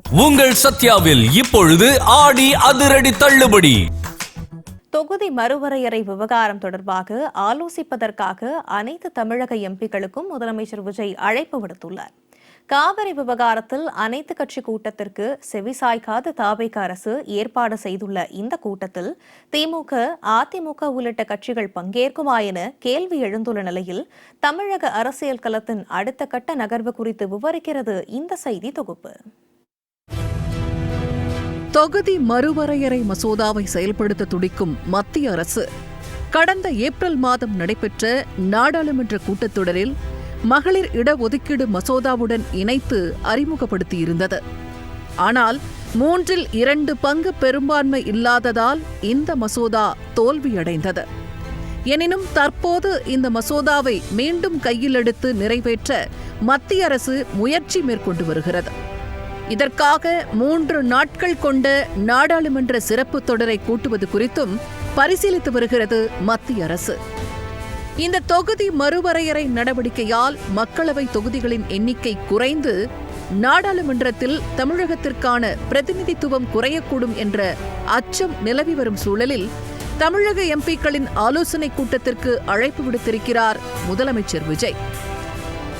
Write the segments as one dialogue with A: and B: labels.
A: உங்கள் சத்யாவில் இப்பொழுது ஆடி அதிரடி தள்ளுபடி.
B: தொகுதி மறுவரையறை விவகாரம் தொடர்பாக ஆலோசிப்பதற்காக அனைத்து தமிழக எம்பிக்களுக்கும் முதலமைச்சர் விஜய் அழைப்பு விடுத்துள்ளார். காவிரி விவகாரத்தில் அனைத்து கட்சி கூட்டத்திற்கு செவிசாய்க்காத தவிக அரசு ஏற்பாடு செய்துள்ள இந்த கூட்டத்தில் திமுக, அதிமுக உள்ளிட்ட கட்சிகள் பங்கேற்குமா என கேள்வி எழுந்துள்ள நிலையில் தமிழக அரசியல் களத்தின் அடுத்த கட்ட நகர்வு குறித்து விவரிக்கிறது இந்த செய்தி தொகுப்பு.
C: தொகுதி மறுவரையறை மசோதாவை செயல்படுத்த துடிக்கும் மத்திய அரசு கடந்த ஏப்ரல் மாதம் நடைபெற்ற நாடாளுமன்ற கூட்டத்தொடரில் மகளிர் இடஒதுக்கீடு மசோதாவுடன் இணைத்து அறிமுகப்படுத்தியிருந்தது. ஆனால் 2/3 பங்கு பெரும்பான்மை இல்லாததால் இந்த மசோதா தோல்வியடைந்தது. எனினும் தற்போது இந்த மசோதாவை மீண்டும் கையில் எடுத்து நிறைவேற்ற மத்திய அரசு முயற்சி மேற்கொண்டு வருகிறது. இதற்காக 3 நாட்கள் கொண்ட நாடாளுமன்ற சிறப்பு தொடரை கூட்டுவது குறித்தும் பரிசீலித்து வருகிறது மத்திய அரசு. இந்த தொகுதி மறுவரையறை நடவடிக்கையால் மக்களவை தொகுதிகளின் எண்ணிக்கை குறைந்து நாடாளுமன்றத்தில் தமிழகத்திற்கான பிரதிநிதித்துவம் குறையக்கூடும் என்ற அச்சம் நிலவி வரும் சூழலில் தமிழக எம்பிக்களின் ஆலோசனைக் கூட்டத்திற்கு அழைப்பு விடுத்திருக்கிறார் முதலமைச்சர் விஜய்.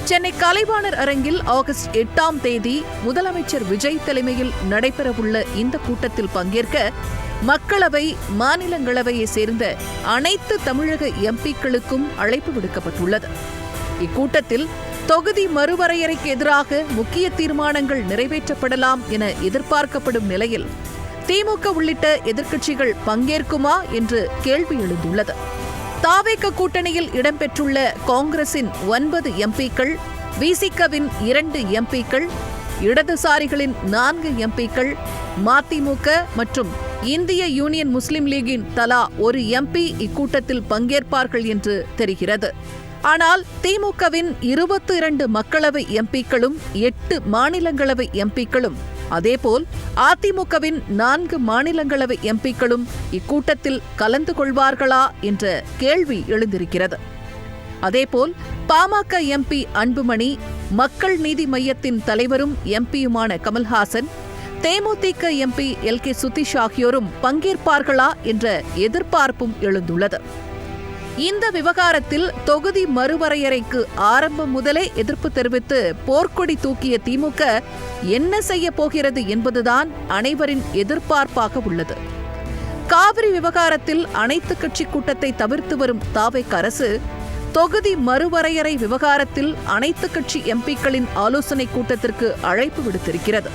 C: சென்னை கலைவாணர் அரங்கில் ஆகஸ்ட் 8ஆம் தேதி முதலமைச்சர் விஜய் தலைமையில் நடைபெறவுள்ள இந்த கூட்டத்தில் பங்கேற்க மக்களவை, மாநிலங்களவையை சேர்ந்த அனைத்து தமிழக எம்பிக்களுக்கும் அழைப்பு விடுக்கப்பட்டுள்ளது. இக்கூட்டத்தில் தொகுதி மறுவரையறைக்கு எதிராக முக்கிய தீர்மானங்கள் நிறைவேற்றப்படலாம் என எதிர்பார்க்கப்படும் நிலையில் திமுக உள்ளிட்ட எதிர்க்கட்சிகள் பங்கேற்குமா என்று கேள்வி எழுந்துள்ளது. தவிக கூட்டணியில் இடம்பெற்றுள்ள காங்கிரசின் 9 எம்பிக்கள், விசிகவின் 2 எம்பிக்கள், இடதுசாரிகளின் 4 எம்பிக்கள், மதிமுக மற்றும் இந்திய யூனியன் முஸ்லிம் லீகின் தலா 1 எம்பி இக்கூட்டத்தில் பங்கேற்பார்கள் என்று தெரிகிறது. ஆனால் திமுகவின் 22 மக்களவை எம்பிக்களும் 8 மாநிலங்களவை எம்பிக்களும், அதேபோல் அதிமுகவின் 4 மாநிலங்களவை எம்பிக்களும் இக்கூட்டத்தில் கலந்து கொள்வார்களா என்ற கேள்வி எழுந்திருக்கிறது. அதேபோல் பாமக எம்பி அன்புமணி, மக்கள் நீதி மய்யத்தின் தலைவரும் எம்பியுமான கமல்ஹாசன், தேமுதிக எம்பி LK சுதீஷ் ஆகியோரும் பங்கேற்பார்களா என்ற எதிர்பார்ப்பும் எழுந்துள்ளது. இந்த விவகாரத்தில் தொகுதி மறுவரையறைக்கு ஆரம்பம் முதலே எதிர்ப்பு தெரிவித்து போர்க்கொடி தூக்கிய திமுக என்ன செய்ய போகிறது என்பதுதான் அனைவரின் எதிர்பார்ப்பாக உள்ளது. காவிரி விவகாரத்தில் அனைத்து கட்சி கூட்டத்தை தவிர்த்து வரும் தவிக அரசு தொகுதி மறுவரையறை விவகாரத்தில் அனைத்து கட்சி எம்பிக்களின் ஆலோசனைக் கூட்டத்திற்கு அழைப்பு விடுத்திருக்கிறது.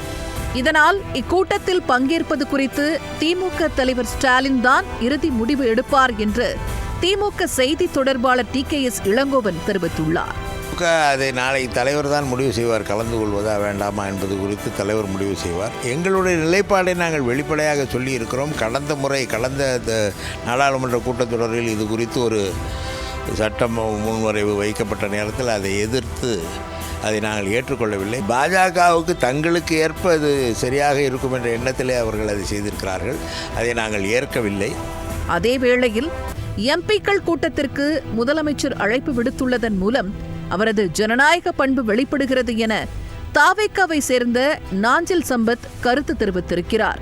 C: இதனால் இக்கூட்டத்தில் பங்கேற்பது குறித்து திமுக தலைவர் ஸ்டாலின் தான் இறுதி முடிவு எடுப்பார் என்று திமுக செய்தி தொடர்பாளர் TKS இளங்கோவன் தெரிவித்துள்ளார்.
D: அதை நாளை தலைவர் தான் முடிவு செய்வார். கலந்து கொள்வதா வேண்டாமா என்பது குறித்து தலைவர் முடிவு செய்வார். எங்களுடைய நிலைப்பாடை நாங்கள் வெளிப்படையாக சொல்லி இருக்கிறோம். கடந்த நாடாளுமன்ற கூட்டத்தொடரில் இது குறித்து ஒரு சட்டம் முன்வரைவு வைக்கப்பட்ட நேரத்தில் அதை எதிர்த்து அதை நாங்கள் ஏற்றுக்கொள்ளவில்லை. பாஜகவுக்கு தங்களுக்கு ஏற்ப அது சரியாக இருக்கும் என்ற எண்ணத்திலே அவர்கள் அதை செய்திருக்கிறார்கள். அதை நாங்கள் ஏற்கவில்லை.
C: அதே வேளையில் எம்பிக்கள் கூட்டத்திற்கு முதலமைச்சர் அழைப்பு விடுத்துள்ளதன் மூலம் அவரது ஜனநாயக பண்பு வெளிப்படுகிறது என தவிகவை சேர்ந்த நாஞ்சில் சம்பத் கருத்து தெரிவித்திருக்கிறார்.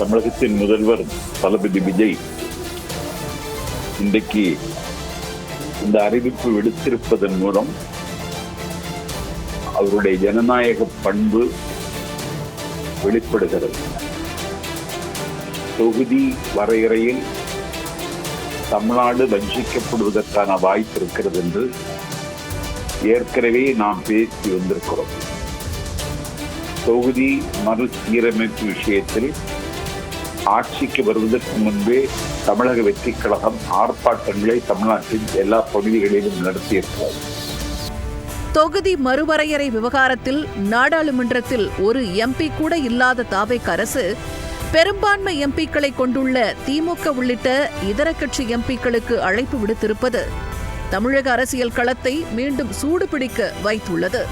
E: தமிழகத்தின் முதல்வர் தளபதி விஜய் இன்றைக்கு இந்த அறிவிப்பு விடுத்திருப்பதன் மூலம் அவருடைய ஜனநாயக பண்பு வெளிப்படுகிறது. தொகுதி வரையறையில் தமிழ்நாடு வஞ்சிக்கப்படுவதற்கான வாய்ப்பு இருக்கிறது என்று ஏற்கனவே நாம் பேசி வந்திருக்கிறோம். தொகுதி மறுசீரமைப்பு விஷயத்தில் ஆட்சிக்கு வருவதற்கு முன்பே தமிழக வெற்றிக் கழகம் ஆர்ப்பாட்டங்களை தமிழ்நாட்டின் எல்லா பகுதிகளிலும் நடத்தியிருக்கிறது.
C: தொகுதி மறுவரையறை விவகாரத்தில் நாடாளுமன்றத்தில் ஒரு எம்பி கூட இல்லாத தவிக அரசு பெரும்பான்மை எம்பிக்களை கொண்டுள்ள திமுக உள்ளிட்ட இதர கட்சி எம்பிக்களுக்கு அழைப்பு விடுத்திருப்பது தமிழக அரசியல் களத்தை மீண்டும் சூடுபிடிக்க வைத்துள்ளது.